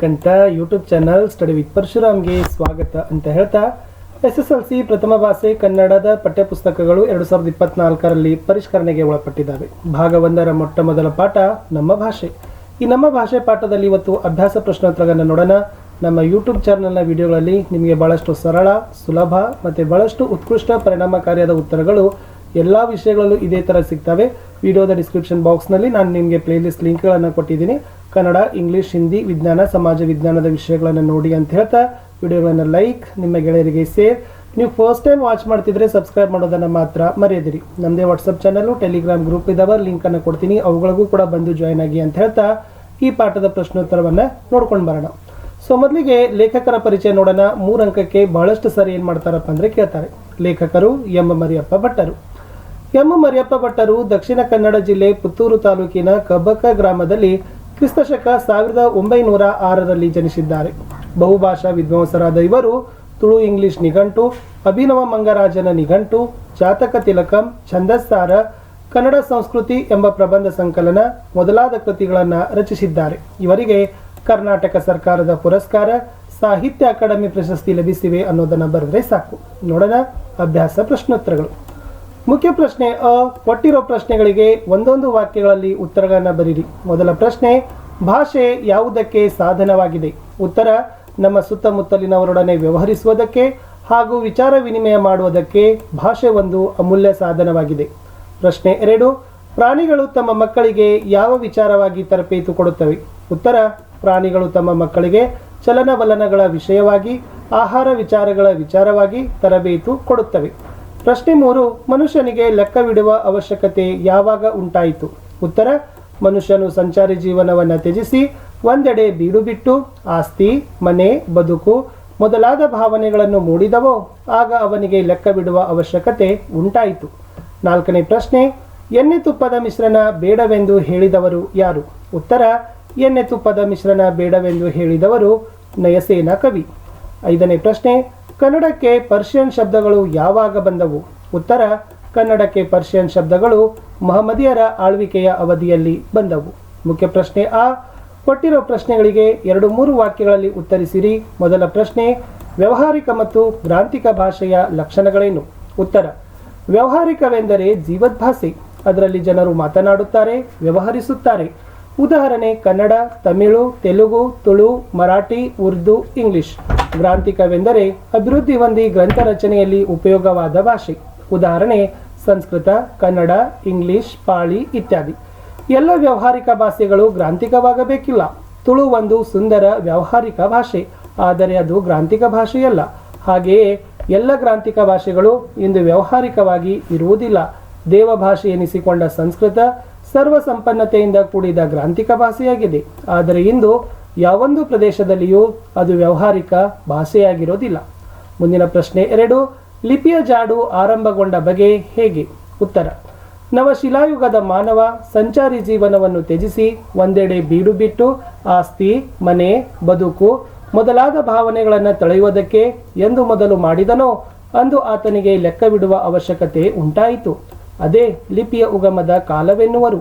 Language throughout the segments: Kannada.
ಕಂತ ಯೂಟ್ಯೂಬ್ ಚಾನಲ್ ಸ್ಟಡಿ ವಿತ್ ಪರಶುರಾಮ್ಗೆ ಸ್ವಾಗತ ಅಂತ ಹೇಳ್ತಾ SSLC ಪ್ರಥಮ ಭಾಷೆ ಕನ್ನಡದ ಪಠ್ಯಪುಸ್ತಕಗಳು 2024ರಲ್ಲಿ ಪರಿಷ್ಕರಣೆಗೆ ಒಳಪಟ್ಟಿದ್ದಾವೆ. ಭಾಗ 1ರ ಮೊಟ್ಟ ಮೊದಲ ಪಾಠ ನಮ್ಮ ಭಾಷೆ. ಈ ನಮ್ಮ ಭಾಷೆ ಪಾಠದಲ್ಲಿ ಇವತ್ತು ಅಭ್ಯಾಸ ಪ್ರಶ್ನೋತ್ತರಗಳನ್ನು ನೋಡೋಣ. ನಮ್ಮ ಯೂಟ್ಯೂಬ್ ಚಾನಲ್ನ ವಿಡಿಯೋಗಳಲ್ಲಿ ನಿಮಗೆ ಬಹಳಷ್ಟು ಸರಳ, ಸುಲಭ ಮತ್ತು ಬಹಳಷ್ಟು ಉತ್ಕೃಷ್ಟ ಪರಿಣಾಮಕಾರಿಯಾದ ಉತ್ತರಗಳು ಎಲ್ಲ ವಿಷಯಗಳಲ್ಲೂ ಇದೇ ಥರ ಸಿಗ್ತವೆ. ವಿಡಿಯೋದ ಡಿಸ್ಕ್ರಿಪ್ಷನ್ ಬಾಕ್ಸ್ನಲ್ಲಿ ನಾನು ನಿಮಗೆ ಪ್ಲೇಲಿಸ್ಟ್ ಲಿಂಕ್ಗಳನ್ನು ಕೊಟ್ಟಿದ್ದೀನಿ. ಕನ್ನಡ, ಇಂಗ್ಲೀಷ್, ಹಿಂದಿ, ವಿಜ್ಞಾನ, ಸಮಾಜ ವಿಜ್ಞಾನದ ವಿಷಯಗಳನ್ನು ನೋಡಿ ಅಂತ ಹೇಳ್ತಾ ವಿಡಿಯೋಗಳನ್ನು ಲೈಕ್, ನಿಮ್ಮ ಗೆಳೆಯರಿಗೆ ಶೇರ್. ನೀವು ಫಸ್ಟ್ ಟೈಮ್ ವಾಚ್ ಮಾಡ್ತಿದ್ರೆ ಸಬ್ಸ್ಕ್ರೈಬ್ ಮಾಡೋದನ್ನು ಮಾತ್ರ ಮರೆಯದಿರಿ. ನಮ್ಮದೇ ವಾಟ್ಸಪ್ ಚಾನಲು, ಟೆಲಿಗ್ರಾಮ್ ಗ್ರೂಪ್ ಇದಾವೆ, ಲಿಂಕನ್ನು ಕೊಡ್ತೀನಿ, ಅವುಗಳಿಗೂ ಕೂಡ ಬಂದು ಜಾಯ್ನ್ ಆಗಿ ಅಂತ ಹೇಳ್ತಾ ಈ ಪಾಠದ ಪ್ರಶ್ನೋತ್ತರವನ್ನು ನೋಡ್ಕೊಂಡು ಬರೋಣ. ಸೊ ಮೊದಲಿಗೆ ಲೇಖಕರ ಪರಿಚಯ ನೋಡೋಣ. 3 ಅಂಕಕ್ಕೆ ಬಹಳಷ್ಟು ಸರಿ ಏನು ಮಾಡ್ತಾರಪ್ಪ ಅಂದರೆ ಕೇಳ್ತಾರೆ. ಲೇಖಕರು ಎಂ ಮರಿಯಪ್ಪ ಭಟ್ಟರು. ಎಂ ಮರಿಯಪ್ಪ ಭಟ್ಟರು ದಕ್ಷಿಣ ಕನ್ನಡ ಜಿಲ್ಲೆ ಪುತ್ತೂರು ತಾಲೂಕಿನ ಕಬ್ಬಕ್ಕ ಗ್ರಾಮದಲ್ಲಿ ಕ್ರಿಸ್ತಶಕ 1906ರಲ್ಲಿ ಜನಿಸಿದ್ದಾರೆ. ಬಹುಭಾಷಾ ವಿದ್ವಾಂಸರಾದ ಇವರು ತುಳು ಇಂಗ್ಲಿಷ್ ನಿಘಂಟು, ಅಭಿನವ ಮಂಗರಾಜನ ನಿಘಂಟು, ಜಾತಕ ತಿಲಕಂ, ಛಂದಸ್ಸಾರ, ಕನ್ನಡ ಸಂಸ್ಕೃತಿ ಎಂಬ ಪ್ರಬಂಧ ಸಂಕಲನ ಮೊದಲಾದ ಕೃತಿಗಳನ್ನು ರಚಿಸಿದ್ದಾರೆ. ಇವರಿಗೆ ಕರ್ನಾಟಕ ಸರ್ಕಾರದ ಪುರಸ್ಕಾರ, ಸಾಹಿತ್ಯ ಅಕಾಡೆಮಿ ಪ್ರಶಸ್ತಿ ಲಭಿಸಿವೆ ಅನ್ನೋದನ್ನು ಬರೆದ್ರೆ ಸಾಕು. ನೋಡೋಣ ಅಭ್ಯಾಸ ಪ್ರಶ್ನೋತ್ತರಗಳು. ಮುಖ್ಯ ಪ್ರಶ್ನೆ ಅ. ಕೊಟ್ಟಿರೋ ಪ್ರಶ್ನೆಗಳಿಗೆ ಒಂದೊಂದು ವಾಕ್ಯಗಳಲ್ಲಿ ಉತ್ತರಗಳನ್ನು ಬರೀರಿ. ಮೊದಲ ಪ್ರಶ್ನೆ, ಭಾಷೆ ಯಾವುದಕ್ಕೆ ಸಾಧನವಾಗಿದೆ? ಉತ್ತರ, ನಮ್ಮ ಸುತ್ತಮುತ್ತಲಿನವರೊಡನೆ ವ್ಯವಹರಿಸುವುದಕ್ಕೆ ಹಾಗೂ ವಿಚಾರ ವಿನಿಮಯ ಮಾಡುವುದಕ್ಕೆ ಭಾಷೆ ಒಂದು ಅಮೂಲ್ಯ ಸಾಧನವಾಗಿದೆ. ಪ್ರಶ್ನೆ 2, ಪ್ರಾಣಿಗಳು ತಮ್ಮ ಮಕ್ಕಳಿಗೆ ಯಾವ ವಿಚಾರವಾಗಿ ತರಬೇತು ಕೊಡುತ್ತವೆ? ಉತ್ತರ, ಪ್ರಾಣಿಗಳು ತಮ್ಮ ಮಕ್ಕಳಿಗೆ ಚಲನವಲನಗಳ ವಿಷಯವಾಗಿ, ಆಹಾರ ವಿಚಾರಗಳ ವಿಚಾರವಾಗಿ ತರಬೇತು ಕೊಡುತ್ತವೆ. ಪ್ರಶ್ನೆ 3, ಮನುಷ್ಯನಿಗೆ ಲೆಕ್ಕವಿಡುವ ಅವಶ್ಯಕತೆ ಯಾವಾಗ ಉಂಟಾಯಿತು? ಉತ್ತರ, ಮನುಷ್ಯನು ಸಂಚಾರಿ ಜೀವನವನ್ನು ತ್ಯಜಿಸಿ ಒಂದೆಡೆ ಬೀಡು ಬಿಟ್ಟು ಆಸ್ತಿ, ಮನೆ, ಬದುಕು ಮೊದಲಾದ ಭಾವನೆಗಳನ್ನು ಮೂಡಿದವೋ ಆಗ ಅವನಿಗೆ ಲೆಕ್ಕವಿಡುವ ಅವಶ್ಯಕತೆ ಉಂಟಾಯಿತು. 4ನೇ ಪ್ರಶ್ನೆ, ಎಣ್ಣೆ ತುಪ್ಪದ ಮಿಶ್ರಣ ಬೇಡವೆಂದು ಹೇಳಿದವರು ಯಾರು? ಉತ್ತರ, ಎಣ್ಣೆ ತುಪ್ಪದ ಮಿಶ್ರಣ ಬೇಡವೆಂದು ಹೇಳಿದವರು ನಯಸೇನ ಕವಿ. 5ನೇ ಪ್ರಶ್ನೆ, ಕನ್ನಡಕ್ಕೆ ಪರ್ಷಿಯನ್ ಶಬ್ದಗಳು ಯಾವಾಗ ಬಂದವು? ಉತ್ತರ, ಕನ್ನಡಕ್ಕೆ ಪರ್ಷಿಯನ್ ಶಬ್ದಗಳು ಮಹಮ್ಮದಿಯರ ಆಳ್ವಿಕೆಯ ಅವಧಿಯಲ್ಲಿ ಬಂದವು. ಮುಖ್ಯ ಪ್ರಶ್ನೆ ಆ. ಕೊಟ್ಟಿರೋ ಪ್ರಶ್ನೆಗಳಿಗೆ 2-3 ವಾಕ್ಯಗಳಲ್ಲಿ ಉತ್ತರಿಸಿರಿ. ಮೊದಲ ಪ್ರಶ್ನೆ, ವ್ಯಾವಹಾರಿಕ ಮತ್ತು ಗ್ರಾಂಥಿಕ ಭಾಷೆಯ ಲಕ್ಷಣಗಳೇನು? ಉತ್ತರ, ವ್ಯಾವಹಾರಿಕವೆಂದರೆ ಜೀವದ್ಭಾಷೆ. ಅದರಲ್ಲಿ ಜನರು ಮಾತನಾಡುತ್ತಾರೆ, ವ್ಯವಹರಿಸುತ್ತಾರೆ. ಉದಾಹರಣೆ ಕನ್ನಡ, ತಮಿಳು, ತೆಲುಗು, ತುಳು, ಮರಾಠಿ, ಉರ್ದು, ಇಂಗ್ಲಿಷ್. ಗ್ರಾಂಥಿಕವೆಂದರೆ ಅಭಿವೃದ್ಧಿ ಹೊಂದಿ ಗ್ರಂಥ ರಚನೆಯಲ್ಲಿ ಉಪಯೋಗವಾದ ಭಾಷೆ. ಉದಾಹರಣೆ ಸಂಸ್ಕೃತ, ಕನ್ನಡ, ಇಂಗ್ಲಿಷ್, ಪಾಳಿ ಇತ್ಯಾದಿ. ಎಲ್ಲ ವ್ಯಾವಹಾರಿಕ ಭಾಷೆಗಳು ಗ್ರಾಂಥಿಕವಾಗಬೇಕಿಲ್ಲ. ತುಳು ಒಂದು ಸುಂದರ ವ್ಯಾವಹಾರಿಕ ಭಾಷೆ, ಆದರೆ ಅದು ಗ್ರಾಂಥಿಕ ಭಾಷೆಯಲ್ಲ. ಹಾಗೆಯೇ ಎಲ್ಲ ಗ್ರಾಂಥಿಕ ಭಾಷೆಗಳು ಇಂದು ವ್ಯಾವಹಾರಿಕವಾಗಿ ಇರುವುದಿಲ್ಲ. ದೇವಭಾಷೆ ಎನಿಸಿಕೊಂಡ ಸಂಸ್ಕೃತ ಸರ್ವ ಸಂಪನ್ನತೆಯಿಂದ ಕೂಡಿದ ಗ್ರಾಂಥಿಕ ಭಾಷೆಯಾಗಿದೆ. ಆದರೆ ಇಂದು ಯಾವೊಂದು ಪ್ರದೇಶದಲ್ಲಿಯೂ ಅದು ವ್ಯಾವಹಾರಿಕ ಭಾಷೆಯಾಗಿರೋದಿಲ್ಲ. ಮುಂದಿನ ಪ್ರಶ್ನೆ 2, ಲಿಪಿಯ ಜಾಡು ಆರಂಭಗೊಂಡ ಬಗೆ ಹೇಗೆ? ಉತ್ತರ, ನವಶಿಲಾಯುಗದ ಮಾನವ ಸಂಚಾರಿ ಜೀವನವನ್ನು ತ್ಯಜಿಸಿ ಒಂದೆಡೆ ಬೀಡು ಬಿಟ್ಟು ಆಸ್ತಿ, ಮನೆ, ಬದುಕು ಮೊದಲಾದ ಭಾವನೆಗಳನ್ನು ತಳೆಯುವುದಕ್ಕೆ ಎಂದು ಮೊದಲು ಮಾಡಿದನೋ ಅಂದು ಆತನಿಗೆ ಲೆಕ್ಕವಿಡುವ ಅವಶ್ಯಕತೆ ಉಂಟಾಯಿತು. ಅದೇ ಲಿಪಿಯ ಉಗಮದ ಕಾಲವೆನ್ನುವರು.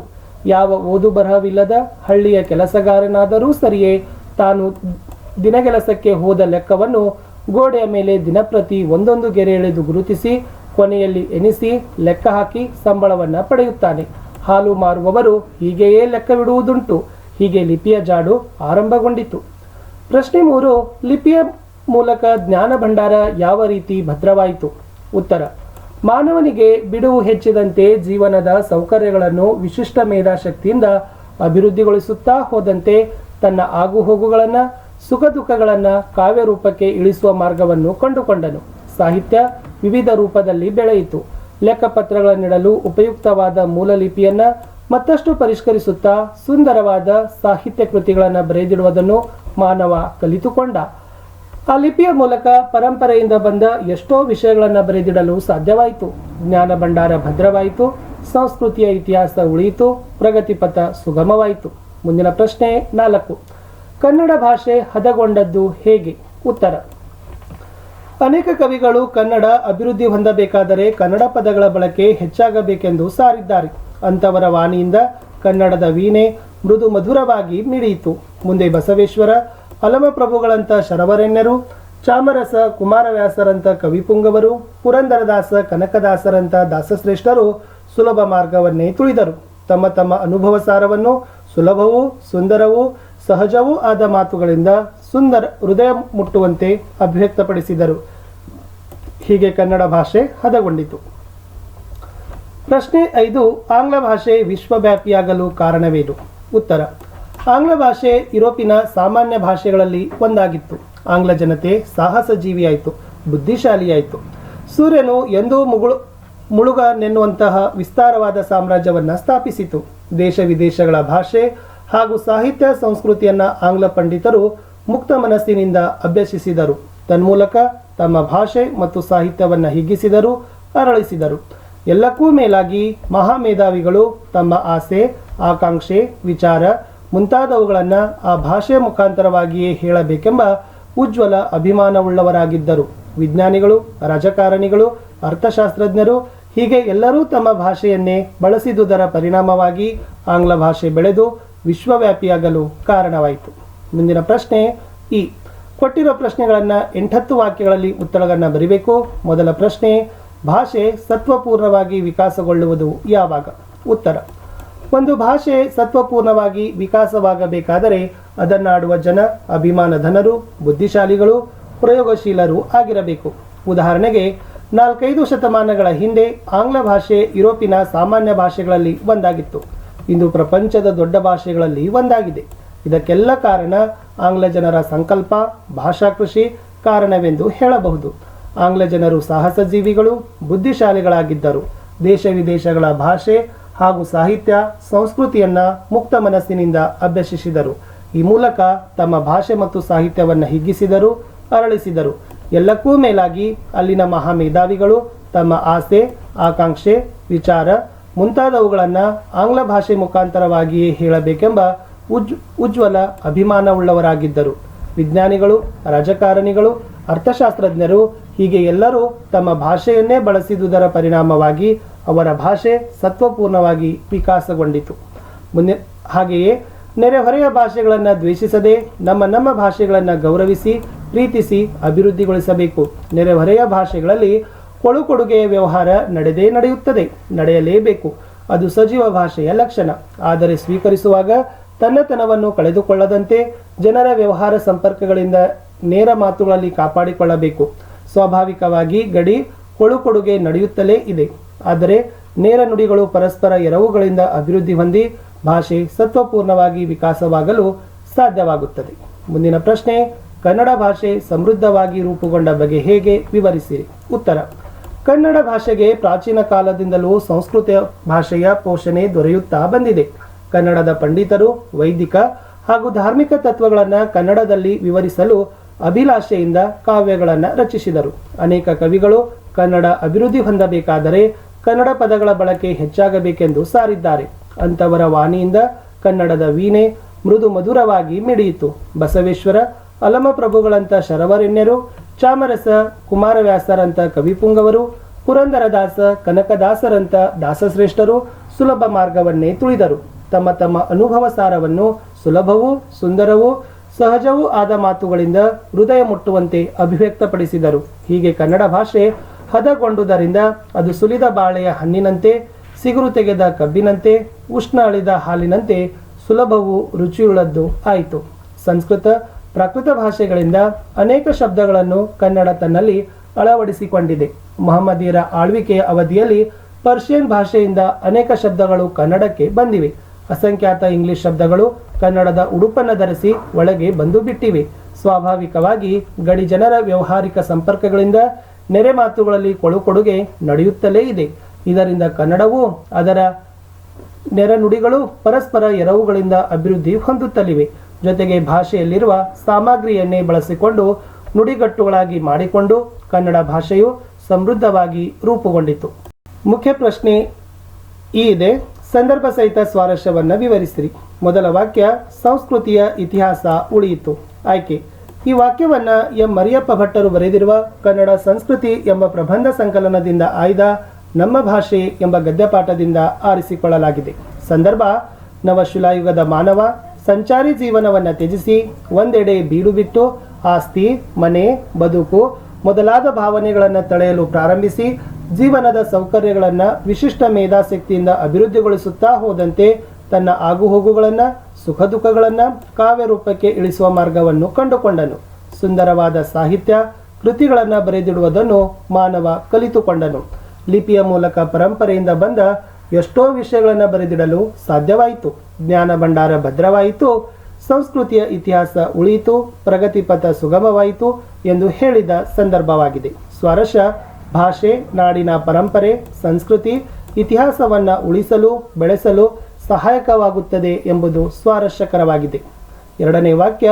ಯಾವ ಓದು ಬರಹವಿಲ್ಲದ ಹಳ್ಳಿಯ ಕೆಲಸಗಾರನಾದರೂ ಸರಿಯೇ ತಾನು ದಿನಗೆಲಸಕ್ಕೆ ಹೋದ ಲೆಕ್ಕವನ್ನು ಗೋಡೆಯ ಮೇಲೆ ದಿನಪ್ರತಿ ಒಂದೊಂದು ಗೆರೆ ಎಳೆದು ಗುರುತಿಸಿ ಕೊನೆಯಲ್ಲಿ ಎನಿಸಿ ಲೆಕ್ಕ ಹಾಕಿ ಸಂಬಳವನ್ನು ಪಡೆಯುತ್ತಾನೆ. ಹಾಲು ಮಾರುವವರು ಹೀಗೆಯೇ ಲೆಕ್ಕವಿಡುವುದುಂಟು. ಹೀಗೆ ಲಿಪಿಯ ಜಾಡು ಆರಂಭಗೊಂಡಿತು. ಪ್ರಶ್ನೆ 3, ಲಿಪಿಯ ಮೂಲಕ ಜ್ಞಾನ ಭಂಡಾರ ಯಾವ ರೀತಿ ಭದ್ರವಾಯಿತು? ಉತ್ತರ, ಮಾನವನಿಗೆ ಬಿಡುವು ಹೆಚ್ಚಿದಂತೆ ಜೀವನದ ಸೌಕರ್ಯಗಳನ್ನು ವಿಶಿಷ್ಟ ಮೇಧಾಶಕ್ತಿಯಿಂದ ಅಭಿವೃದ್ಧಿಗೊಳಿಸುತ್ತಾ ಹೋದಂತೆ ತನ್ನ ಆಗುಹೋಗುಗಳನ್ನು, ಸುಖ ದುಃಖಗಳನ್ನು ಕಾವ್ಯ ರೂಪಕ್ಕೆ ಇಳಿಸುವ ಮಾರ್ಗವನ್ನು ಕಂಡುಕೊಂಡನು. ಸಾಹಿತ್ಯ ವಿವಿಧ ರೂಪದಲ್ಲಿ ಬೆಳೆಯಿತು. ಲೆಕ್ಕಪತ್ರಗಳನ್ನಿಡಲು ಉಪಯುಕ್ತವಾದ ಮೂಲ ಲಿಪಿಯನ್ನು ಮತ್ತಷ್ಟು ಪರಿಷ್ಕರಿಸುತ್ತಾ ಸುಂದರವಾದ ಸಾಹಿತ್ಯ ಕೃತಿಗಳನ್ನು ಬರೆದಿಡುವುದನ್ನು ಮಾನವ ಕಲಿತುಕೊಂಡ. ಆ ಲಿಪಿಯ ಮೂಲಕ ಪರಂಪರೆಯಿಂದ ಬಂದ ಎಷ್ಟೋ ವಿಷಯಗಳನ್ನು ಬರೆದಿಡಲು ಸಾಧ್ಯವಾಯಿತು. ಜ್ಞಾನ ಭಂಡಾರ ಭದ್ರವಾಯಿತು. ಸಂಸ್ಕೃತಿಯ ಇತಿಹಾಸ ಉಳಿಯಿತು. ಪ್ರಗತಿಪಥ ಸುಗಮವಾಯಿತು. ಮುಂದಿನ ಪ್ರಶ್ನೆ 4, ಕನ್ನಡ ಭಾಷೆ ಹದಗೊಂಡದ್ದು ಹೇಗೆ? ಉತ್ತರ, ಅನೇಕ ಕವಿಗಳು ಕನ್ನಡ ಅಭಿವೃದ್ಧಿ ಹೊಂದಬೇಕಾದರೆ ಕನ್ನಡ ಪದಗಳ ಬಳಕೆ ಹೆಚ್ಚಾಗಬೇಕೆಂದು ಸಾರಿದ್ದಾರೆ. ಅಂಥವರ ವಾಣಿಯಿಂದ ಕನ್ನಡದ ವೀಣೆ ಮೃದು ಮಧುರವಾಗಿ ಮಿಡಿಯಿತು. ಮುಂದೆ ಬಸವೇಶ್ವರ, ಅಲಮಪ್ರಭುಗಳಂಥ ಶರವರೆಣ್ಯರು, ಚಾಮರಸ ಕುಮಾರವ್ಯಾಸರಂಥ ಕವಿಪುಂಗವರು, ಪುರಂದರದಾಸ ಕನಕದಾಸರಂಥ ದಾಸಶ್ರೇಷ್ಠರು ಸುಲಭ ಮಾರ್ಗವನ್ನೇ ತುಳಿದರು. ತಮ್ಮ ತಮ್ಮ ಅನುಭವ ಸಾರವನ್ನು ಸುಲಭವೂ ಸುಂದರವೂ ಸಹಜವೂ ಆದ ಮಾತುಗಳಿಂದ ಸುಂದರ ಹೃದಯ ಮುಟ್ಟುವಂತೆ ಅಭಿವ್ಯಕ್ತಪಡಿಸಿದರು. ಹೀಗೆ ಕನ್ನಡ ಭಾಷೆ ಹದಗೊಂಡಿತು. ಪ್ರಶ್ನೆ 5. ಆಂಗ್ಲ ಭಾಷೆ ವಿಶ್ವವ್ಯಾಪಿಯಾಗಲು ಕಾರಣವೇನು? ಉತ್ತರ: ಆಂಗ್ಲ ಭಾಷೆ ಯುರೋಪಿನ ಸಾಮಾನ್ಯ ಭಾಷೆಗಳಲ್ಲಿ ಒಂದಾಗಿತ್ತು. ಆಂಗ್ಲ ಜನತೆ ಸಾಹಸ ಜೀವಿಯಾಯಿತು, ಬುದ್ಧಿಶಾಲಿಯಾಯಿತು. ಸೂರ್ಯನು ಎಂದೂ ಮುಳುಗನೆನ್ನುವಂತಹ ವಿಸ್ತಾರವಾದ ಸಾಮ್ರಾಜ್ಯವನ್ನು ಸ್ಥಾಪಿಸಿತು. ದೇಶ ವಿದೇಶಗಳ ಭಾಷೆ ಹಾಗೂ ಸಾಹಿತ್ಯ ಸಂಸ್ಕೃತಿಯನ್ನು ಆಂಗ್ಲ ಪಂಡಿತರು ಮುಕ್ತ ಮನಸ್ಸಿನಿಂದ ಅಭ್ಯಸಿಸಿದರು. ತನ್ಮೂಲಕ ತಮ್ಮ ಭಾಷೆ ಮತ್ತು ಸಾಹಿತ್ಯವನ್ನು ಹಿಗ್ಗಿಸಿದರು, ಅರಳಿಸಿದರು. ಎಲ್ಲಕ್ಕೂ ಮೇಲಾಗಿ ಮಹಾಮೇಧಾವಿಗಳು ತಮ್ಮ ಆಸೆ, ಆಕಾಂಕ್ಷೆ, ವಿಚಾರ ಮುಂತಾದವುಗಳನ್ನು ಆ ಭಾಷೆಯ ಮುಖಾಂತರವಾಗಿಯೇ ಹೇಳಬೇಕೆಂಬ ಉಜ್ವಲ ಅಭಿಮಾನವುಳ್ಳವರಾಗಿದ್ದರು. ವಿಜ್ಞಾನಿಗಳು, ರಾಜಕಾರಣಿಗಳು, ಅರ್ಥಶಾಸ್ತ್ರಜ್ಞರು ಹೀಗೆ ಎಲ್ಲರೂ ತಮ್ಮ ಭಾಷೆಯನ್ನೇ ಬಳಸಿದುದರ ಪರಿಣಾಮವಾಗಿ ಆಂಗ್ಲ ಭಾಷೆ ಬೆಳೆದು ವಿಶ್ವವ್ಯಾಪಿಯಾಗಲು ಕಾರಣವಾಯಿತು. ಮುಂದಿನ ಪ್ರಶ್ನೆ ಈ ಕೊಟ್ಟಿರೋ ಪ್ರಶ್ನೆಗಳನ್ನು 8-10 ವಾಕ್ಯಗಳಲ್ಲಿ ಉತ್ತರಗಳನ್ನು ಬರಿಬೇಕು. ಮೊದಲ ಪ್ರಶ್ನೆ: ಭಾಷೆ ಸತ್ವಪೂರ್ಣವಾಗಿ ವಿಕಾಸಗೊಳ್ಳುವುದು ಯಾವಾಗ? ಉತ್ತರ: ಒಂದು ಭಾಷೆ ಸತ್ವಪೂರ್ಣವಾಗಿ ವಿಕಾಸವಾಗಬೇಕಾದರೆ ಅದನ್ನಾಡುವ ಜನ ಅಭಿಮಾನಧನರು, ಬುದ್ಧಿಶಾಲಿಗಳು, ಪ್ರಯೋಗಶೀಲರು ಆಗಿರಬೇಕು. ಉದಾಹರಣೆಗೆ 4-5 ಶತಮಾನಗಳ ಹಿಂದೆ ಆಂಗ್ಲ ಭಾಷೆ ಯುರೋಪಿನ ಸಾಮಾನ್ಯ ಭಾಷೆಗಳಲ್ಲಿ ಒಂದಾಗಿತ್ತು. ಇಂದು ಪ್ರಪಂಚದ ದೊಡ್ಡ ಭಾಷೆಗಳಲ್ಲಿ ಒಂದಾಗಿದೆ. ಇದಕ್ಕೆಲ್ಲ ಕಾರಣ ಆಂಗ್ಲ ಜನರ ಸಂಕಲ್ಪ, ಭಾಷಾ ಕೃಷಿ ಕಾರಣವೆಂದು ಹೇಳಬಹುದು. ಆಂಗ್ಲ ಜನರು ಸಾಹಸ ಜೀವಿಗಳು, ಬುದ್ಧಿಶಾಲಿಗಳಾಗಿದ್ದರು. ದೇಶ ವಿದೇಶಗಳ ಭಾಷೆ ಹಾಗೂ ಸಾಹಿತ್ಯ ಸಂಸ್ಕೃತಿಯನ್ನು ಮುಕ್ತ ಮನಸ್ಸಿನಿಂದ ಅಭ್ಯಸಿಸಿದರು. ಈ ಮೂಲಕ ತಮ್ಮ ಭಾಷೆ ಮತ್ತು ಸಾಹಿತ್ಯವನ್ನು ಹಿಗ್ಗಿಸಿದರು, ಅರಳಿಸಿದರು. ಎಲ್ಲಕ್ಕೂ ಮೇಲಾಗಿ ಅಲ್ಲಿನ ಮಹಾಮೇಧಾವಿಗಳು ತಮ್ಮ ಆಸೆ, ಆಕಾಂಕ್ಷೆ, ವಿಚಾರ ಮುಂತಾದವುಗಳನ್ನು ಆಂಗ್ಲ ಭಾಷೆ ಮುಖಾಂತರವಾಗಿಯೇ ಹೇಳಬೇಕೆಂಬ ಉಜ್ವಲ ಅಭಿಮಾನವುಳ್ಳವರಾಗಿದ್ದರು. ವಿಜ್ಞಾನಿಗಳು, ರಾಜಕಾರಣಿಗಳು, ಅರ್ಥಶಾಸ್ತ್ರಜ್ಞರು ಹೀಗೆ ಎಲ್ಲರೂ ತಮ್ಮ ಭಾಷೆಯನ್ನೇ ಬಳಸಿದುದರ ಪರಿಣಾಮವಾಗಿ ಅವರ ಭಾಷೆ ಸತ್ವಪೂರ್ಣವಾಗಿ ವಿಕಾಸಗೊಂಡಿತು. ಹಾಗೆಯೇ ನೆರೆಹೊರೆಯ ಭಾಷೆಗಳನ್ನು ದ್ವೇಷಿಸದೆ ನಮ್ಮ ಭಾಷೆಗಳನ್ನು ಗೌರವಿಸಿ, ಪ್ರೀತಿಸಿ ಅಭಿವೃದ್ಧಿಗೊಳಿಸಬೇಕು. ನೆರೆಹೊರೆಯ ಭಾಷೆಗಳಲ್ಲಿ ಕೊಡುಗೆಯ ವ್ಯವಹಾರ ನಡೆಯುತ್ತದೆ, ನಡೆಯಲೇಬೇಕು. ಅದು ಸಜೀವ ಭಾಷೆಯ ಲಕ್ಷಣ. ಆದರೆ ಸ್ವೀಕರಿಸುವಾಗ ತನ್ನತನವನ್ನು ಕಳೆದುಕೊಳ್ಳದಂತೆ ಜನರ ವ್ಯವಹಾರ ಸಂಪರ್ಕಗಳಿಂದ ನೇರ ಮಾತುಗಳಲ್ಲಿ ಕಾಪಾಡಿಕೊಳ್ಳಬೇಕು. ಸ್ವಾಭಾವಿಕವಾಗಿ ಗಡಿ ಕೊಡುಗೆ ನಡೆಯುತ್ತಲೇ ಇದೆ. ಆದರೆ ನೇರ ನುಡಿಗಳು ಪರಸ್ಪರ ಎರವುಗಳಿಂದ ಅಭಿವೃದ್ಧಿ ಹೊಂದಿ ಭಾಷೆ ಸತ್ವಪೂರ್ಣವಾಗಿ ವಿಕಾಸವಾಗಲು ಸಾಧ್ಯವಾಗುತ್ತದೆ. ಮುಂದಿನ ಪ್ರಶ್ನೆ: ಕನ್ನಡ ಭಾಷೆ ಸಮೃದ್ಧವಾಗಿ ರೂಪುಗೊಂಡ ಬಗೆ ಹೇಗೆ? ವಿವರಿಸಿರಿ. ಉತ್ತರ: ಕನ್ನಡ ಭಾಷೆಗೆ ಪ್ರಾಚೀನ ಕಾಲದಿಂದಲೂ ಸಂಸ್ಕೃತ ಭಾಷೆಯ ಪೋಷಣೆ ದೊರೆಯುತ್ತಾ ಬಂದಿದೆ. ಕನ್ನಡದ ಪಂಡಿತರು ವೈದಿಕ ಹಾಗೂ ಧಾರ್ಮಿಕ ತತ್ವಗಳನ್ನು ಕನ್ನಡದಲ್ಲಿ ವಿವರಿಸಲು ಅಭಿಲಾಷೆಯಿಂದ ಕಾವ್ಯಗಳನ್ನು ರಚಿಸಿದರು. ಅನೇಕ ಕವಿಗಳು ಕನ್ನಡ ಅಭಿವೃದ್ಧಿ ಹೊಂದಬೇಕಾದರೆ ಕನ್ನಡ ಪದಗಳ ಬಳಕೆ ಹೆಚ್ಚಾಗಬೇಕೆಂದು ಸಾರಿದ್ದಾರೆ. ಅಂಥವರ ವಾಣಿಯಿಂದ ಕನ್ನಡದ ವೀಣೆ ಮೃದು ಮಧುರವಾಗಿ ಮಿಡಿಯಿತು. ಬಸವೇಶ್ವರ, ಅಲಮಪ್ರಭುಗಳಂಥ ಶರವರೆಣ್ಯರು, ಚಾಮರಸ ಕುಮಾರವ್ಯಾಸರಂಥ ಕವಿಪುಂಗವರು, ಪುರಂದರದಾಸ ಕನಕದಾಸರಂಥ ದಾಸಶ್ರೇಷ್ಠರು ಸುಲಭ ಮಾರ್ಗವನ್ನೇ ತುಳಿದರು. ತಮ್ಮ ತಮ್ಮ ಅನುಭವ ಸಾರವನ್ನು ಸುಲಭವೂ ಸುಂದರವೂ ಸಹಜವೂ ಆದ ಮಾತುಗಳಿಂದ ಹೃದಯ ಮುಟ್ಟುವಂತೆ ಅಭಿವ್ಯಕ್ತಪಡಿಸಿದರು. ಹೀಗೆ ಕನ್ನಡ ಭಾಷೆ ಹದಗೊಂಡುದರಿಂದ ಅದು ಸುಲಿದ ಬಾಳೆಯ ಹಣ್ಣಿನಂತೆ, ಸಿಗುರು ತೆಗೆದ ಕಬ್ಬಿನಂತೆ, ಉಷ್ಣ ಅಳಿದ ಹಾಲಿನಂತೆ ಸುಲಭವೂ ರುಚಿಯುಳ್ಳದ್ದು ಆಯಿತು. ಸಂಸ್ಕೃತ, ಪ್ರಾಕೃತ ಭಾಷೆಗಳಿಂದ ಅನೇಕ ಶಬ್ದಗಳನ್ನು ಕನ್ನಡ ತನ್ನಲ್ಲಿ ಅಳವಡಿಸಿಕೊಂಡಿದೆ. ಮಹಮ್ಮದೀಯರ ಆಳ್ವಿಕೆಯ ಅವಧಿಯಲ್ಲಿ ಪರ್ಷಿಯನ್ ಭಾಷೆಯಿಂದ ಅನೇಕ ಶಬ್ದಗಳು ಕನ್ನಡಕ್ಕೆ ಬಂದಿವೆ. ಅಸಂಖ್ಯಾತ ಇಂಗ್ಲಿಷ್ ಶಬ್ದಗಳು ಕನ್ನಡದ ಉಡುಪನ್ನು ಧರಿಸಿ ಒಳಗೆ ಬಂದು ಬಿಟ್ಟಿವೆ. ಸ್ವಾಭಾವಿಕವಾಗಿ ಗಡಿ ಜನರ ವ್ಯಾವಹಾರಿಕ ಸಂಪರ್ಕಗಳಿಂದ ನೆರೆ ಮಾತುಗಳಲ್ಲಿ ಕೊಡುಗೆ ನಡೆಯುತ್ತಲೇ ಇದೆ. ಇದರಿಂದ ಕನ್ನಡವೂ ಅದರ ನೆರೆ ನುಡಿಗಳು ಪರಸ್ಪರ ಎರವುಗಳಿಂದ ಅಭಿವೃದ್ಧಿ ಹೊಂದುತ್ತಲಿವೆ. ಜೊತೆಗೆ ಭಾಷೆಯಲ್ಲಿರುವ ಸಾಮಗ್ರಿಯನ್ನೇ ಬಳಸಿಕೊಂಡು ನುಡಿಗಟ್ಟುಗಳಾಗಿ ಮಾಡಿಕೊಂಡು ಕನ್ನಡ ಭಾಷೆಯು ಸಮೃದ್ಧವಾಗಿ ರೂಪುಗೊಂಡಿತು. ಮುಖ್ಯ ಪ್ರಶ್ನೆ ಈ ಇದೆ. ಸಂದರ್ಭ ಸಹಿತ ಸ್ವಾರಸ್ಯವನ್ನು ವಿವರಿಸಿರಿ. ಮೊದಲ ವಾಕ್ಯ: ಸಂಸ್ಕೃತಿಯ ಇತಿಹಾಸ ಉಳಿಯಿತು. ಆಯ್ಕೆ: ಈ ವಾಕ್ಯವನ್ನು ಎಂ ಮರಿಯಪ್ಪ ಭಟ್ಟರು ಬರೆದಿರುವ ಕನ್ನಡ ಸಂಸ್ಕೃತಿ ಎಂಬ ಪ್ರಬಂಧ ಸಂಕಲನದಿಂದ ಆಯ್ದ ನಮ್ಮ ಭಾಷೆ ಎಂಬ ಗದ್ಯಪಾಠದಿಂದ ಆರಿಸಿಕೊಳ್ಳಲಾಗಿದೆ. ಸಂದರ್ಭ: ನವಶಿಲಾಯುಗದ ಮಾನವ ಸಂಚಾರಿ ಜೀವನವನ್ನು ತ್ಯಜಿಸಿ ಒಂದೆಡೆ ಬೀಡು ಬಿಟ್ಟು ಆಸ್ತಿ, ಮನೆ, ಬದುಕು ಮೊದಲಾದ ಭಾವನೆಗಳನ್ನು ತಳೆಯಲು ಪ್ರಾರಂಭಿಸಿ ಜೀವನದ ಸೌಕರ್ಯಗಳನ್ನು ವಿಶಿಷ್ಟ ಮೇಧಾಶಕ್ತಿಯಿಂದ ಅಭಿವೃದ್ಧಿಗೊಳಿಸುತ್ತಾ ಹೋದಂತೆ ತನ್ನ ಆಗುಹೋಗುಗಳನ್ನು, ಸುಖ ದುಃಖಗಳನ್ನು ಕಾವ್ಯ ರೂಪಕ್ಕೆ ಇಳಿಸುವ ಮಾರ್ಗವನ್ನು ಕಂಡುಕೊಂಡನು. ಸುಂದರವಾದ ಸಾಹಿತ್ಯ ಕೃತಿಗಳನ್ನು ಬರೆದಿಡುವುದನ್ನು ಮಾನವ ಕಲಿತುಕೊಂಡನು. ಲಿಪಿಯ ಮೂಲಕ ಪರಂಪರೆಯಿಂದ ಬಂದ ಎಷ್ಟೋ ವಿಷಯಗಳನ್ನು ಬರೆದಿಡಲು ಸಾಧ್ಯವಾಯಿತು. ಜ್ಞಾನ ಭಂಡಾರ ಭದ್ರವಾಯಿತು, ಸಂಸ್ಕೃತಿಯ ಇತಿಹಾಸ ಉಳಿಯಿತು, ಪ್ರಗತಿಪಥ ಸುಗಮವಾಯಿತು ಎಂದು ಹೇಳಿದ ಸಂದರ್ಭವಾಗಿದೆ. ಸ್ವಾರಸ್ಯ ಭಾಷೆ, ನಾಡಿನ ಪರಂಪರೆ, ಸಂಸ್ಕೃತಿ, ಇತಿಹಾಸವನ್ನು ಉಳಿಸಲು ಬೆಳೆಸಲು ಸಹಾಯಕವಾಗುತ್ತದೆ ಎಂಬುದು ಸ್ವಾರಸ್ಯಕರವಾಗಿದೆ. ಎರಡನೇ ವಾಕ್ಯ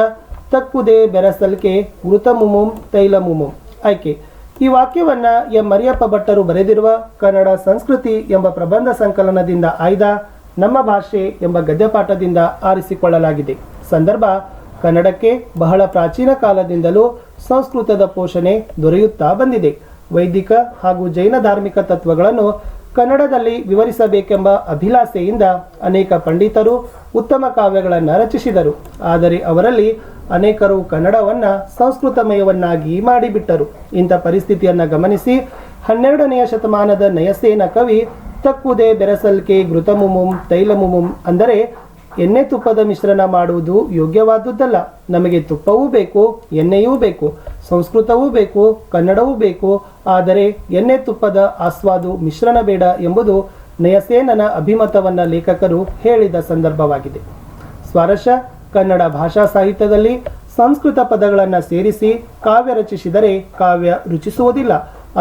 ತಕ್ಕುದೇ ಬೆರಸಲ್ಕೆ ಘೃತಮುಮುಂ ತೈಲಮುಮುಂ. ಆಯ್ಕೆ. ಈ ವಾಕ್ಯವನ್ನು ಎಂ ಮರಿಯಪ್ಪ ಭಟ್ಟರು ಬರೆದಿರುವ ಕನ್ನಡ ಸಂಸ್ಕೃತಿ ಎಂಬ ಪ್ರಬಂಧ ಸಂಕಲನದಿಂದ ಆಯ್ದ ನಮ್ಮ ಭಾಷೆ ಎಂಬ ಗದ್ಯಪಾಠದಿಂದ ಆರಿಸಿಕೊಳ್ಳಲಾಗಿದೆ. ಸಂದರ್ಭ ಕನ್ನಡಕ್ಕೆ ಬಹಳ ಪ್ರಾಚೀನ ಕಾಲದಿಂದಲೂ ಸಂಸ್ಕೃತದ ಪೋಷಣೆ ದೊರೆಯುತ್ತಾ ಬಂದಿದೆ. ವೈದಿಕ ಹಾಗೂ ಜೈನ ಧಾರ್ಮಿಕ ತತ್ವಗಳನ್ನು ಕನ್ನಡದಲ್ಲಿ ವಿವರಿಸಬೇಕೆಂಬ ಅಭಿಲಾಷೆಯಿಂದ ಅನೇಕ ಪಂಡಿತರು ಉತ್ತಮ ಕಾವ್ಯಗಳನ್ನು ರಚಿಸಿದರು. ಆದರೆ ಅವರಲ್ಲಿ ಅನೇಕರು ಕನ್ನಡವನ್ನು ಸಂಸ್ಕೃತಮಯವನ್ನಾಗಿ ಮಾಡಿಬಿಟ್ಟರು. ಇಂಥ ಪರಿಸ್ಥಿತಿಯನ್ನು ಗಮನಿಸಿ 12ನೇ ಶತಮಾನದ ನಯಸೇನ ಕವಿ ತಕ್ಕುದೇ ಬೆರಸಲ್ಕೆ ಘೃತಮುಮುಂ ತೈಲಮುಮುಂ ಅಂದರೆ ಎಣ್ಣೆ ತುಪ್ಪದ ಮಿಶ್ರಣ ಮಾಡುವುದು ಯೋಗ್ಯವಾದುದಲ್ಲ. ನಮಗೆ ತುಪ್ಪವೂ ಬೇಕು, ಎಣ್ಣೆಯೂ ಬೇಕು, ಸಂಸ್ಕೃತವೂ ಬೇಕು, ಕನ್ನಡವೂ ಬೇಕು. ಆದರೆ ಎಣ್ಣೆ ತುಪ್ಪದ ಆಸ್ವಾದು ಮಿಶ್ರಣ ಬೇಡ ಎಂಬುದು ನಯಸೇನನ ಅಭಿಮತವನ್ನು ಲೇಖಕರು ಹೇಳಿದ ಸಂದರ್ಭವಾಗಿದೆ. ಸ್ವಾರಸ್ಯ ಕನ್ನಡ ಭಾಷಾ ಸಾಹಿತ್ಯದಲ್ಲಿ ಸಂಸ್ಕೃತ ಪದಗಳನ್ನು ಸೇರಿಸಿ ಕಾವ್ಯ ರಚಿಸಿದರೆ ಕಾವ್ಯ ರುಚಿಸುವುದಿಲ್ಲ,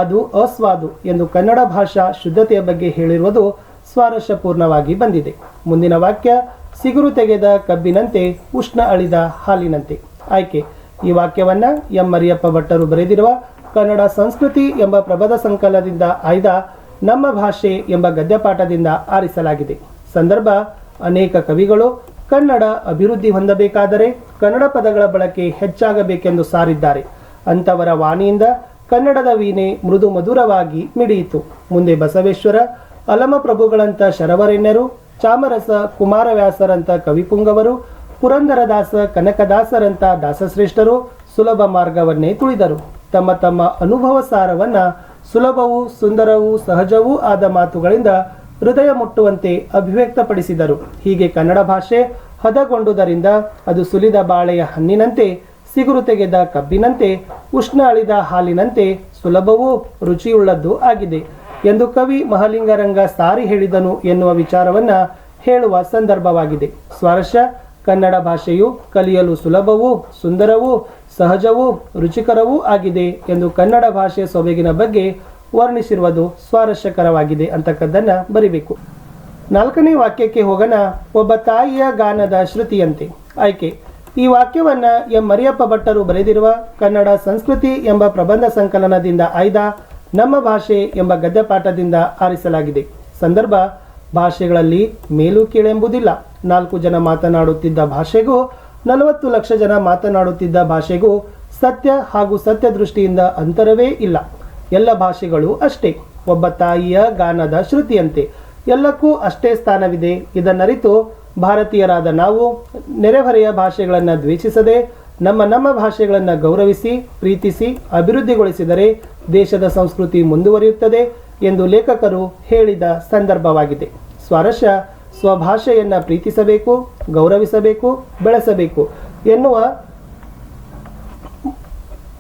ಅದು ಅಸ್ವಾದು ಎಂದು ಕನ್ನಡ ಭಾಷಾ ಶುದ್ಧತೆಯ ಬಗ್ಗೆ ಹೇಳಿರುವುದು ಸ್ವಾರಸ್ಯಪೂರ್ಣವಾಗಿ ಬಂದಿದೆ. ಮುಂದಿನ ವಾಕ್ಯ ಸಿಗುರು ತೆಗೆದ ಕಬ್ಬಿನಂತೆ ಉಷ್ಣ ಅಳಿದ ಹಾಲಿನಂತೆ. ಆಯ್ಕೆ. ಈ ವಾಕ್ಯವನ್ನು ಎಂ ಮರಿಯಪ್ಪ ಭಟ್ಟರು ಬರೆದಿರುವ ಕನ್ನಡ ಸಂಸ್ಕೃತಿ ಎಂಬ ಪ್ರಬಂಧ ಸಂಕಲನದಿಂದ ಆಯ್ದ ನಮ್ಮ ಭಾಷೆ ಎಂಬ ಗದ್ಯಪಾಠದಿಂದ ಆರಿಸಲಾಗಿದೆ. ಸಂದರ್ಭ ಅನೇಕ ಕವಿಗಳು ಕನ್ನಡ ಅಭಿವೃದ್ಧಿ ಹೊಂದಬೇಕಾದರೆ ಕನ್ನಡ ಪದಗಳ ಬಳಕೆ ಹೆಚ್ಚಾಗಬೇಕೆಂದು ಸಾರಿದ್ದಾರೆ. ಅಂಥವರ ವಾಣಿಯಿಂದ ಕನ್ನಡದ ವೀಣೆ ಮೃದು ಮಧುರವಾಗಿ ಮಿಡಿಯಿತು. ಮುಂದೆ ಬಸವೇಶ್ವರ, ಅಲಮಪ್ರಭುಗಳಂಥ ಶರವರೆಣ್ಯರು, ಚಾಮರಸ ಕುಮಾರವ್ಯಾಸರಂಥ ಕವಿಪುಂಗವರು, ಪುರಂದರದಾಸ ಕನಕದಾಸರಂಥ ದಾಸಶ್ರೇಷ್ಠರು ಸುಲಭ ಮಾರ್ಗವನ್ನೇ ತುಳಿದರು. ತಮ್ಮ ತಮ್ಮ ಅನುಭವ ಸಾರವನ್ನು ಸುಲಭವೂ ಸುಂದರವೂ ಸಹಜವೂ ಆದ ಮಾತುಗಳಿಂದ ಹೃದಯ ಮುಟ್ಟುವಂತೆ ಅಭಿವ್ಯಕ್ತಪಡಿಸಿದರು. ಹೀಗೆ ಕನ್ನಡ ಭಾಷೆ ಹದಗೊಂಡುದರಿಂದ ಅದು ಸುಲಿದ ಬಾಳೆಯ ಹಣ್ಣಿನಂತೆ, ಸಿಗುರು ತೆಗೆದ ಕಬ್ಬಿನಂತೆ, ಉಷ್ಣ ಅಳಿದ ಹಾಲಿನಂತೆ ಸುಲಭವೂ ರುಚಿಯುಳ್ಳದ್ದು ಆಗಿದೆ ಎಂದು ಕವಿ ಮಹಾಲಿಂಗರಂಗ ಸಾರಿ ಹೇಳಿದನು ಎನ್ನುವ ವಿಚಾರವನ್ನು ಹೇಳುವ ಸಂದರ್ಭವಾಗಿದೆ. ಸ್ವಾರಸ್ಯ ಕನ್ನಡ ಭಾಷೆಯು ಕಲಿಯಲು ಸುಲಭವೂ ಸುಂದರವೂ ಸಹಜವೂ ರುಚಿಕರವೂ ಆಗಿದೆ ಎಂದು ಕನ್ನಡ ಭಾಷೆಯ ಸೊಬಗಿನ ಬಗ್ಗೆ ವರ್ಣಿಸಿರುವುದು ಸ್ವಾರಸ್ಯಕರವಾಗಿದೆ ಅಂತಕ್ಕದ್ದನ್ನು ಬರಿಬೇಕು. 4ನೇ ವಾಕ್ಯಕ್ಕೆ ಹೋಗೋಣ. ಒಬ್ಬ ತಾಯಿಯ ಗಾನದ ಶ್ರುತಿಯಂತೆ. ಆಯ್ಕೆ. ಈ ವಾಕ್ಯವನ್ನು ಎಂ ಮರಿಯಪ್ಪ ಭಟ್ಟರು ಬರೆದಿರುವ ಕನ್ನಡ ಸಂಸ್ಕೃತಿ ಎಂಬ ಪ್ರಬಂಧ ಸಂಕಲನದಿಂದ ಆಯ್ದ ನಮ್ಮ ಭಾಷೆ ಎಂಬ ಗದ್ಯಪಾಠದಿಂದ ಆರಿಸಲಾಗಿದೆ. ಸಂದರ್ಭ ಭಾಷೆಗಳಲ್ಲಿ ಮೇಲು ಕೀಳೆಂಬುದಿಲ್ಲ. 4 ಜನ ಮಾತನಾಡುತ್ತಿದ್ದ ಭಾಷೆಗೂ 40 ಲಕ್ಷ ಜನ ಮಾತನಾಡುತ್ತಿದ್ದ ಭಾಷೆಗೂ ಸತ್ಯ ಹಾಗೂ ಸತ್ಯ ದೃಷ್ಟಿಯಿಂದ ಅಂತರವೇ ಇಲ್ಲ. ಎಲ್ಲ ಭಾಷೆಗಳು ಅಷ್ಟೇ. ಒಬ್ಬ ತಾಯಿಯ ಗಾನದ ಶ್ರುತಿಯಂತೆ ಎಲ್ಲಕ್ಕೂ ಅಷ್ಟೇ ಸ್ಥಾನವಿದೆ. ಇದನ್ನರಿತು ಭಾರತೀಯರಾದ ನಾವು ನೆರೆಹೊರೆಯ ಭಾಷೆಗಳನ್ನು ದ್ವೇಷಿಸದೆ ನಮ್ಮ ಭಾಷೆಗಳನ್ನು ಗೌರವಿಸಿ ಪ್ರೀತಿಸಿ ಅಭಿವೃದ್ಧಿಗೊಳಿಸಿದರೆ ದೇಶದ ಸಂಸ್ಕೃತಿ ಮುಂದುವರಿಯುತ್ತದೆ ಎಂದು ಲೇಖಕರು ಹೇಳಿದ ಸಂದರ್ಭವಾಗಿದೆ. ಸ್ವಾರಸ್ಯ ಸ್ವಭಾಷೆಯನ್ನು ಪ್ರೀತಿಸಬೇಕು, ಗೌರವಿಸಬೇಕು, ಬೆಳೆಸಬೇಕು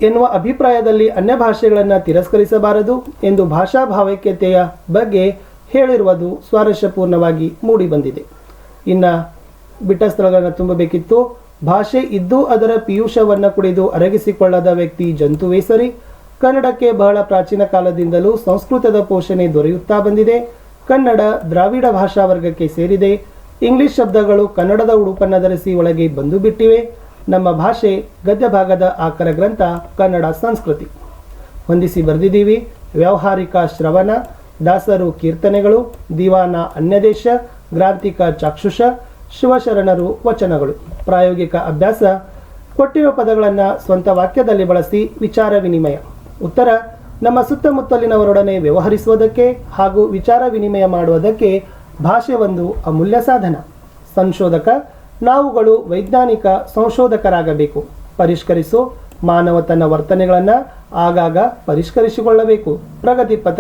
ಎನ್ನುವ ಅಭಿಪ್ರಾಯದಲ್ಲಿ ಅನ್ಯ ಭಾಷೆಗಳನ್ನು ತಿರಸ್ಕರಿಸಬಾರದು ಎಂದು ಭಾಷಾ ಭಾವೈಕ್ಯತೆಯ ಬಗ್ಗೆ ಹೇಳಿರುವುದು ಸ್ವಾರಸ್ಯಪೂರ್ಣವಾಗಿ ಮೂಡಿಬಂದಿದೆ. ಇನ್ನು ಬಿಟ್ಟ ಸ್ಥಳಗಳನ್ನು ತುಂಬಬೇಕಿತ್ತು. ಭಾಷೆ ಇದ್ದು ಅದರ ಪಿಯೂಷವನ್ನು ಕುಡಿದು ಅರಗಿಸಿಕೊಳ್ಳದ ವ್ಯಕ್ತಿ ಜಂತುವೇ ಸರಿ. ಕನ್ನಡಕ್ಕೆ ಬಹಳ ಪ್ರಾಚೀನ ಕಾಲದಿಂದಲೂ ಸಂಸ್ಕೃತದ ಪೋಷಣೆ ದೊರೆಯುತ್ತಾ ಬಂದಿದೆ. ಕನ್ನಡ ದ್ರಾವಿಡ ಭಾಷಾ ವರ್ಗಕ್ಕೆ ಸೇರಿದೆ. ಇಂಗ್ಲಿಷ್ ಶಬ್ದಗಳು ಕನ್ನಡದ ಉಡುಪನ್ನು ಧರಿಸಿ ಒಳಗೆ ಬಂದು ಬಿಟ್ಟಿವೆ. ನಮ್ಮ ಭಾಷೆ ಗದ್ಯ ಭಾಗದ ಆಕರ ಗ್ರಂಥ ಕನ್ನಡ ಸಂಸ್ಕೃತಿ. ಹೊಂದಿಸಿ ಬರೆದಿದ್ದೀವಿ. ವ್ಯಾವಹಾರಿಕ ಶ್ರವಣ, ದಾಸರು ಕೀರ್ತನೆಗಳು, ದಿವಾನ ಅನ್ಯದೇಶ, ಗ್ರಾಂಥಿಕ ಚಾಕ್ಷುಷ, ಶಿವಶರಣರು ವಚನಗಳು. ಪ್ರಾಯೋಗಿಕ ಅಭ್ಯಾಸ. ಕೊಟ್ಟಿರುವ ಪದಗಳನ್ನು ಸ್ವಂತ ವಾಕ್ಯದಲ್ಲಿ ಬಳಸಿ ವಿಚಾರ ವಿನಿಮಯ. ಉತ್ತರ: ನಮ್ಮ ಸುತ್ತಮುತ್ತಲಿನವರೊಡನೆ ವ್ಯವಹರಿಸುವುದಕ್ಕೆ ಹಾಗೂ ವಿಚಾರ ವಿನಿಮಯ ಮಾಡುವುದಕ್ಕೆ ಭಾಷೆ ಒಂದು ಅಮೂಲ್ಯ ಸಾಧನ. ಸಂಶೋಧಕ: ನಾವುಗಳು ವೈಜ್ಞಾನಿಕ ಸಂಶೋಧಕರಾಗಬೇಕು. ಪರಿಷ್ಕರಿಸು. ಮಾನವ ತನ್ನ ವರ್ತನೆಗಳನ್ನು ಆಗಾಗ ಪರಿಷ್ಕರಿಸಿಕೊಳ್ಳಬೇಕು. ಪ್ರಗತಿಪಥ.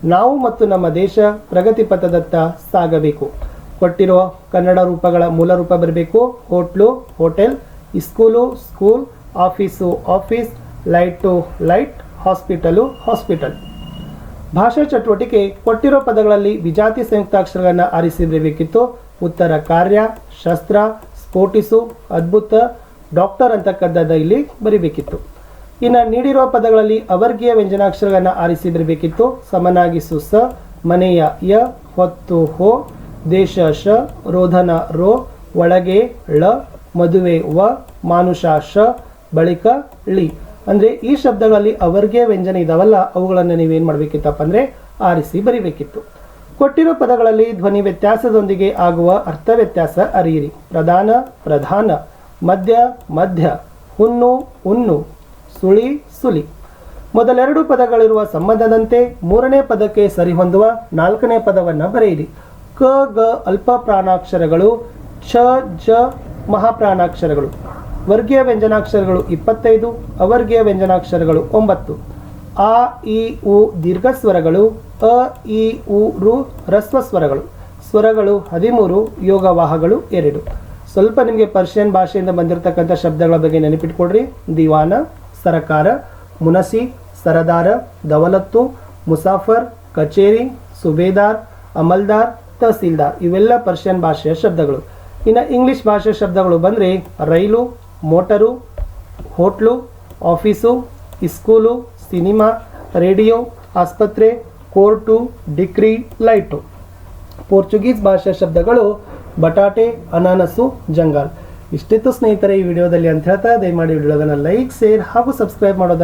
ನಾವು ಮತ್ತು ನಮ್ಮ ದೇಶ ಪ್ರಗತಿಪಥದತ್ತ ಸಾಗಬೇಕು. ಕೊಟ್ಟಿರುವ ಕನ್ನಡ ರೂಪಗಳ ಮೂಲ ರೂಪ ಬರಬೇಕು. Hotel, hotel, school, school, office, office, light, light, hospital, hospital. ಭಾಷಾ ಚಟುವಟಿಕೆ. ಕೊಟ್ಟಿರೋ ಪದಗಳಲ್ಲಿ ವಿಜಾತಿ ಸಂಯುಕ್ತಾಕ್ಷರಗಳನ್ನು ಆರಿಸಿ ಬರಬೇಕಿತ್ತು. ಉತ್ತರ ಕಾರ್ಯ, ಶಸ್ತ್ರ, ಸ್ಫೋಟಿಸು, ಅದ್ಭುತ, ಡಾಕ್ಟರ್ ಅಂತಕ್ಕಂಥದ್ದು ಇಲ್ಲಿ ಬರಿಬೇಕಿತ್ತು. ಇನ್ನು ನೀಡಿರುವ ಪದಗಳಲ್ಲಿ ಅವರ್ಗೀಯ ವ್ಯಂಜನಾಕ್ಷರಗಳನ್ನು ಆರಿಸಿ ಬರಬೇಕಿತ್ತು. ಸಮನಾಗಿಸು ಸ, ಮನೆಯ ಯ, ಹೊತ್ತು ಹೋ, ದೇಶ ಶ, ರೋಧನ ರೋ, ಒಳಗೆ ಳ, ಮದುವೆ ವ, ಮಾನುಷ ಶ, ಬಳಿಕ ಳಿ. ಅಂದರೆ ಈ ಶಬ್ದಗಳಲ್ಲಿ ಅವರ್ಗೀಯ ವ್ಯಂಜನ ಇದಾವಲ್ಲ ಅವುಗಳನ್ನು ನೀವೇನು ಮಾಡಬೇಕಿತ್ತಪ್ಪ ಅಂದರೆ ಆರಿಸಿ ಬರಿಬೇಕಿತ್ತು. ಕೊಟ್ಟಿರೋ ಪದಗಳಲ್ಲಿ ಧ್ವನಿ ವ್ಯತ್ಯಾಸದೊಂದಿಗೆ ಆಗುವ ಅರ್ಥ ವ್ಯತ್ಯಾಸ ಅರಿಯಿರಿ. ಪ್ರಧಾನ, ಪ್ರಧಾನ, ಮಧ್ಯ, ಮಧ್ಯ, ಹುನ್ನು, ಉನ್ನು, ಸುಳಿ, ಸುಲಿ. ಮೊದಲೆರಡು ಪದಗಳಿರುವ ಸಂಬಂಧದಂತೆ ಮೂರನೇ ಪದಕ್ಕೆ ಸರಿಹೊಂದುವ ನಾಲ್ಕನೇ ಪದವನ್ನು ಬರೆಯಿರಿ. ಕ, ಗ ಅಲ್ಪ ಪ್ರಾಣಾಕ್ಷರಗಳು, ಛ, ಜ ಮಹಾಪ್ರಾಣಾಕ್ಷರಗಳು. ವರ್ಗೀಯ ವ್ಯಂಜನಾಕ್ಷರಗಳು 25, ಅವರ್ಗೀಯ ವ್ಯಂಜನಾಕ್ಷರಗಳು 9. ಆ, ಇ, ಉ ದೀರ್ಘ ಸ್ವರಗಳು, ಅ, ಇ, ಉ, ರು ಹ್ರಸ್ವ ಸ್ವರಗಳು. ಸ್ವರಗಳು 13, ಯೋಗವಾಹಗಳು 2. ಸ್ವಲ್ಪ ನಿಮಗೆ ಪರ್ಷಿಯನ್ ಭಾಷೆಯಿಂದ ಬಂದಿರತಕ್ಕಂಥ ಶಬ್ದಗಳ ಬಗ್ಗೆ ನೆನಪಿಟ್ಕೊಡ್ರಿ. ದಿವಾನ, ಸರಕಾರ, ಮುನಸಿ, ಸರದಾರ, ದವಲತ್ತು, ಮುಸಾಫರ್, ಕಚೇರಿ, ಸುಬೇದಾರ್, ಅಮಲ್ದಾರ್, ತಹಸೀಲ್ದಾರ್ ಇವೆಲ್ಲ ಪರ್ಷಿಯನ್ ಭಾಷೆಯ ಶಬ್ದಗಳು. ಇನ್ನು ಇಂಗ್ಲಿಷ್ ಭಾಷೆಯ ಶಬ್ದಗಳು ಬಂದರೆ rail, motor, hotel, office, school, cinema, radio, ಆಸ್ಪತ್ರೆ, ಕೋರ್ಟು, ಡಿಕ್ರಿ, ಲೈಟು. ಪೋರ್ಚುಗೀಸ್ ಭಾಷೆಯ ಶಬ್ದಗಳು ಬಟಾಟೆ, ಅನಾನಸು, ಜಂಗಾಲ್. ಇಷ್ಟಿತ್ತು ಸ್ನೇಹಿತರೆ ಈ ವಿಡಿಯೋದಲ್ಲಿ ಅಂತ ಹೇಳ್ತಾ ದಯಮಾಡಿ ವಿಡಿಯೋದನ್ನು ಲೈಕ್, ಶೇರ್ ಹಾಗೂ ಸಬ್ಸ್ಕ್ರೈಬ್ ಮಾಡೋದನ್ನು